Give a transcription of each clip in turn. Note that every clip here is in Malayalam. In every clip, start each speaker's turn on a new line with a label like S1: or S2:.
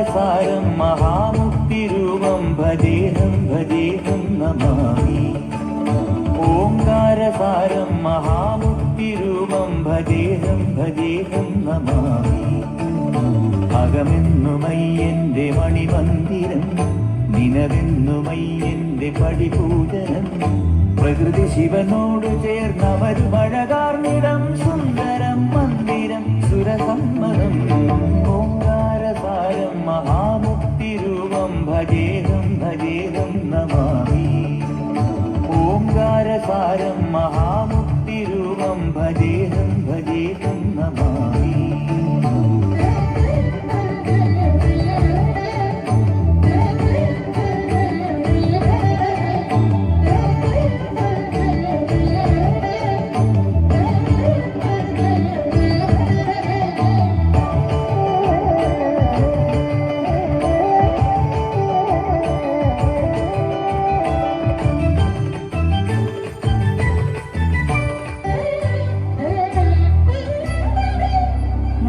S1: ഓംകാരസാരം മഹാമുക്തിരൂപം ഭജേഹം ഭജേഹം നമാമി. ഓംകാരസാരം മഹാമുക്തിരൂപം ഭജേഹം ഭജേഹം നമാമി. അകമെന്നുമയ്യന്റെ മണിമന്ദിരം, നിനവെന്നുമയ്യന്റെ പടിപൂജനം. പ്രകൃതി ശിവനോട് ചേർന്നവരു മഴകാർന്നിടം, സുന്ദരം മന്ദിരം സുരസമ്മതം. ഓംകാരസാരം മഹാമുക്തിരൂപം ഭജേഹം ഭജേഹം നമാമി. ഓംകാരസാരം മഹാമുക്തിരൂപം ഭജേഹം ഭജേഹം നമാമി.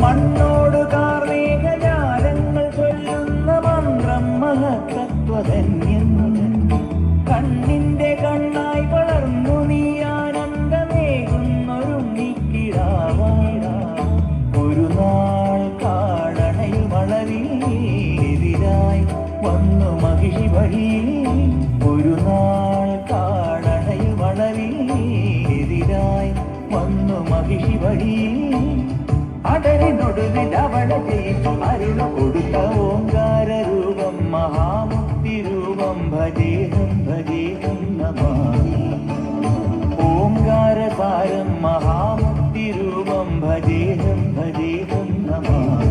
S1: മണ്ണോട് കാർമേഘജാലങ്ങൾ ചൊല്ലുന്ന മന്ത്രം മഹത്തത്വധന്യം. കണ്ണിന്റെ കണ്ണായി വളർന്നു നീ ആനന്ദമേകുന്നൊരുണ്ണിക്കിടാവായി. ഒരു നാൾ കാടണയിൽ വളവിനെതിരായി വന്നു മഹിഷി വഴി. ഒരു നാൾ കാടണയിൽ വളവിനെതിരായി വന്നു മഹിഷി വഴി. അടരിനൊടുവിൽ അവളെ ജയിച്ചു അരുള കൊടുത്ത ഓംകാരരൂപം മഹാമുക്തിരൂപം ഭജേഹം ഭജേഹം നമാമി. ഓംകാരസാരം മഹാമുക്തിരൂപം ഭജേഹം ഭജേഹം നമാമി.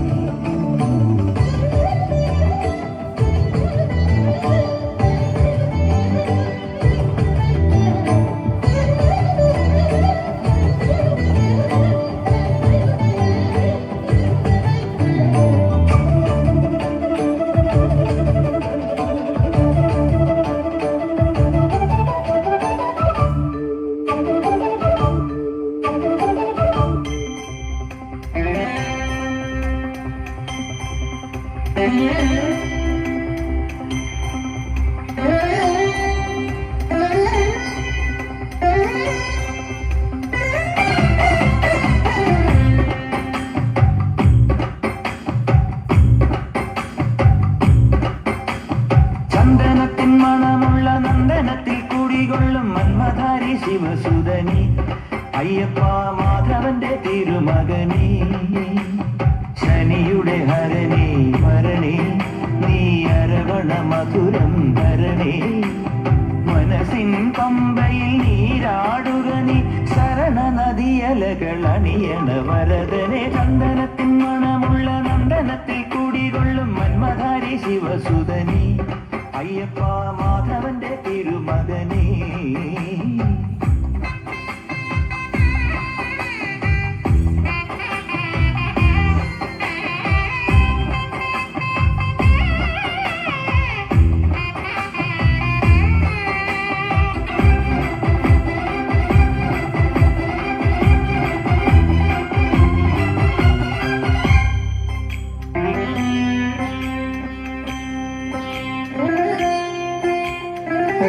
S1: ചന്ദനത്തിൻ മണമുള്ള നന്ദനത്തിൽ കുടികൊള്ളും മന്മധാരി ശിവസുതനി. അയ്യപ്പ മാധവന്റെ തിരുമകനി. ശനിയുടെ ഹരണി ഭരണി, നീ അരവണ മധുരം ധരണി. മനസ്സിൻ പമ്പയിൽ നീരാടുക നീ, ശരണ നദിയലകൾ അണിയണ വരദനെ. ചന്ദനത്തിൻ മണമുള്ള നന്ദനത്തിൽ കുടികൊള്ളും മന്മധാരി ശിവസുതനി. അയ്യപ്പ മാധവന്റെ തിരുമകനി.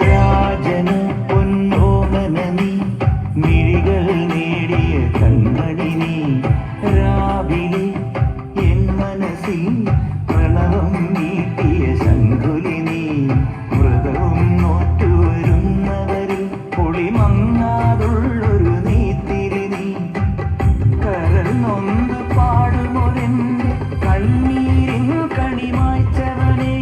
S1: രാജന് പൊന്നോമനനി, മിഴികൾ നേടിയ കൺമണി നീ. രാവിലെ എൻ മനസ്സിൽ പ്രണവം നീട്ടിയ ശംഖുലി നീ. വ്രതവും നോറ്റുവരുന്നവരിൽ പൊളിമങ്ങാതുള്ളൊരു നീത്തിരി നീ. കരൾ നൊന്ത് പാടുമൊരെന്റെ കണ്ണീരിൻ കണിമായ്ച്ചവനെ.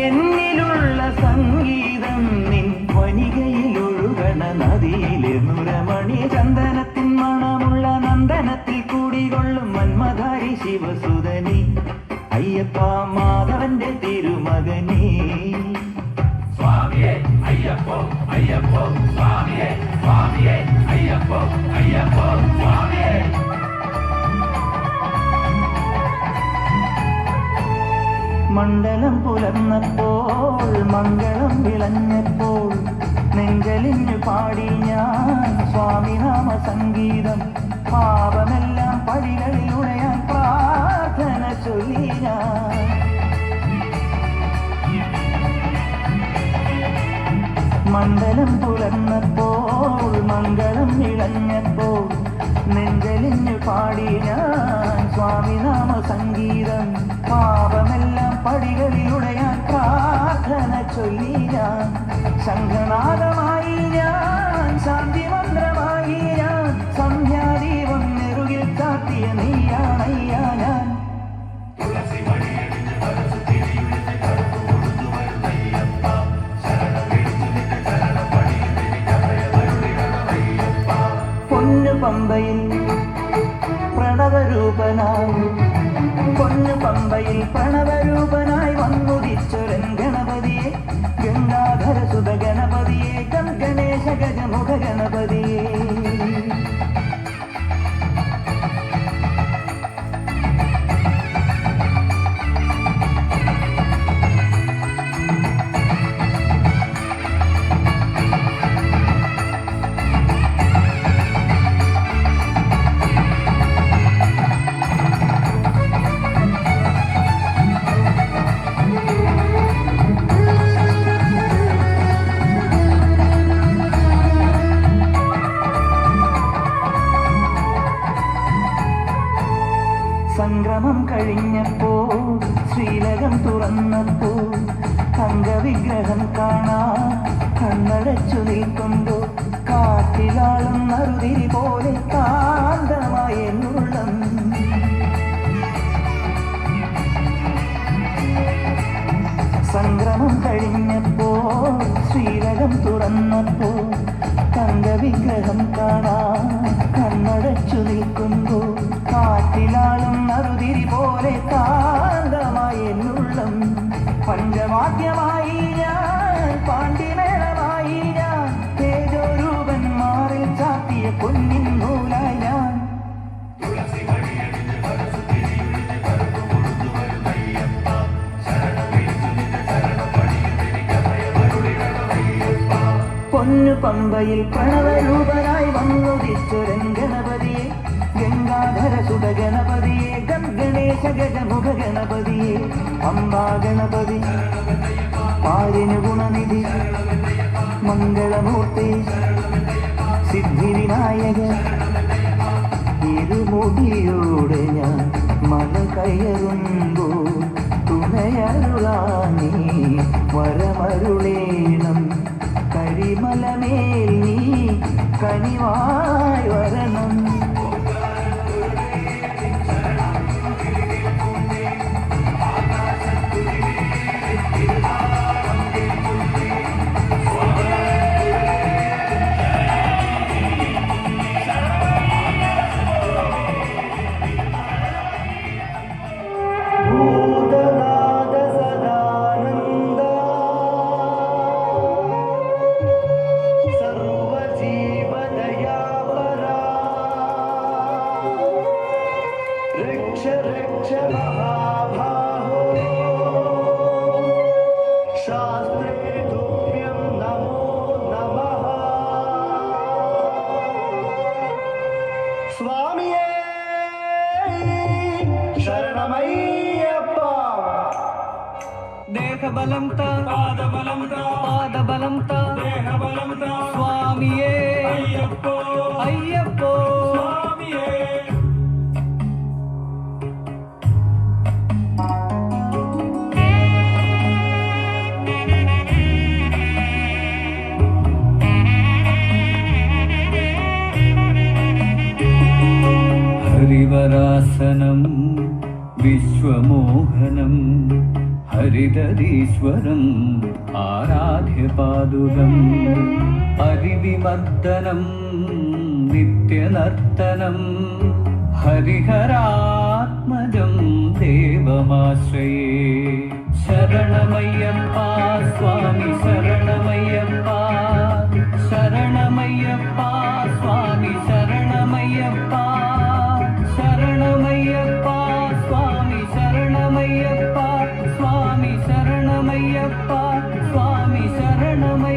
S1: എന്നിലുള്ള സംഗീതം നിൻ വനികയിലൊഴുകണ നദിയിലെ നുരമണി. ചന്ദനത്തിൻ മണമുള്ള നന്ദനത്തിൽ കൂടികൊള്ളും മന്മധാരി ശിവസുതനി. അയ്യപ്പ മാധവന്റെ തിരുമകനി. സ്വാമിയേ അയ്യപ്പോ അയ്യപ്പോ സ്വാമിയേ സ്വാമിയേ അയ്യപ്പോ അയ്യപ്പോ സ്വാമിയേ. മണ്ഡലം പുലർന്നപ്പോൾ മംഗളം വിളഞ്ഞപ്പോൾ നെഞ്ചലിഞ്ഞു പാടി ഞാൻ സ്വാമിനാമ സംഗീതം. പാപമെല്ലാം പടികളിൽ ഉണയാൻ പ്രാർത്ഥന ചൊല്ലി ഞാൻ. മണ്ഡലം പുലർന്നപ്പോൾ മംഗളം ഇളഞ്ഞപ്പോൾ നെഞ്ചലിഞ്ഞു പാടി ഞാൻ സ്വാമിനാമ സംഗീതം. പാപമെല്ലാം പടികളിൽ ഉടയാൻ പ്രാർത്ഥന ചൊല്ലി ഞാൻ. ശംഖനാദമായി ഞാൻ ശാന്തിമന്ത്രമായി ഞാൻ സന്ധ്യാദീപം നെറുകിൽ കാട്ടിയ നീയാണയ്യാ ഞാൻ. പമ്പയിൽ പ്രണവരൂപനായി പ്രണവരൂപനായി വന്നുദിച്ചൊരൻ ഗണപതിയെ, ഗംഗാധര സുത ഗണപതിയെ, ഗണേശ ഗജമുഖ ഗണപതിയെ. സംക്രമം കഴിഞ്ഞപ്പോൾ ശ്രീലകം തുറന്നപ്പോൾ തങ്കവിഗ്രഹം കാണാൻ കണ്ണടച്ചു നിൽക്കുമ്പോൾ കാറ്റിലാളും നറുതിരി പോലെ കാന്തമായ എന്നുള്ളം. സംക്രമം കഴിഞ്ഞപ്പോൾ ശ്രീലകം തുറന്നപ്പോൾ തങ്കവിഗ്രഹം കാണാൻ കണ്ണടച്ചു നിൽക്കുമ്പോൾ കാറ്റിലാളും നറുതിരി പോലെ കാന്തമായ എന്നുള്ളം. പഞ്ചവാദ്യമായി ഞാൻ പാണ്ഡിമേളമായി ഞാൻ തേജോരൂപൻ മാറിൽ ചാത്തിയ പൊന്നിൻ നൂലായി ഞാൻ. പൊന്നു പമ്പയിൽ പ്രണവരൂപനായി വന്നുദിച്ചൊരൻ ഗണപതിയെ, ഗംഗാധര സുത ഗണപതിയെ, ഗണേശ ഗജമുഖ ഗണപതിയെ. അംബാ ഗണപതി പാരിനു ഗുണനിധി മംഗളമൂർത്തി സിദ്ധിവിനായക. ഇരുമുടിയോടെ ഞാൻ മല കയറുമ്പോൾ തുണയരുളാനീ വരമരുളേണം. കരിമലമേൽ നീ കനിവായി വരണം. रक्ष महाबाहो शास्त्रे तुभ्यं नमो नमः. स्वामिये शरणमय्यप्प. देहबलं ता पादबलं ता देहबलं ता स्वामिये अय्यप्पो अय्यप्पो स्वामिये. ഹരിവരാസനം വിശ്വമോഹനം ഹരിതരീശ്വരം ആരാധ്യപാദുകം ഹരിവിമർദ്ദനം നിത്യനർത്തനം ഹരിഹരാത്മജം ദേവമാശ്രയേ. ശരണമയ്യപ്പ സ്വാമി ശരണമയ്യപ്പ ശരണമയ്യപ്പ സ്വാമി ശരണമയ്യപ്പ ശരണമയ്യപ്പ സ്വാമി ശരണമയ്യപ്പ സ്വാമി ശരണമയ്യപ്പ സ്വാമി ശരണമയ്യപ്പ.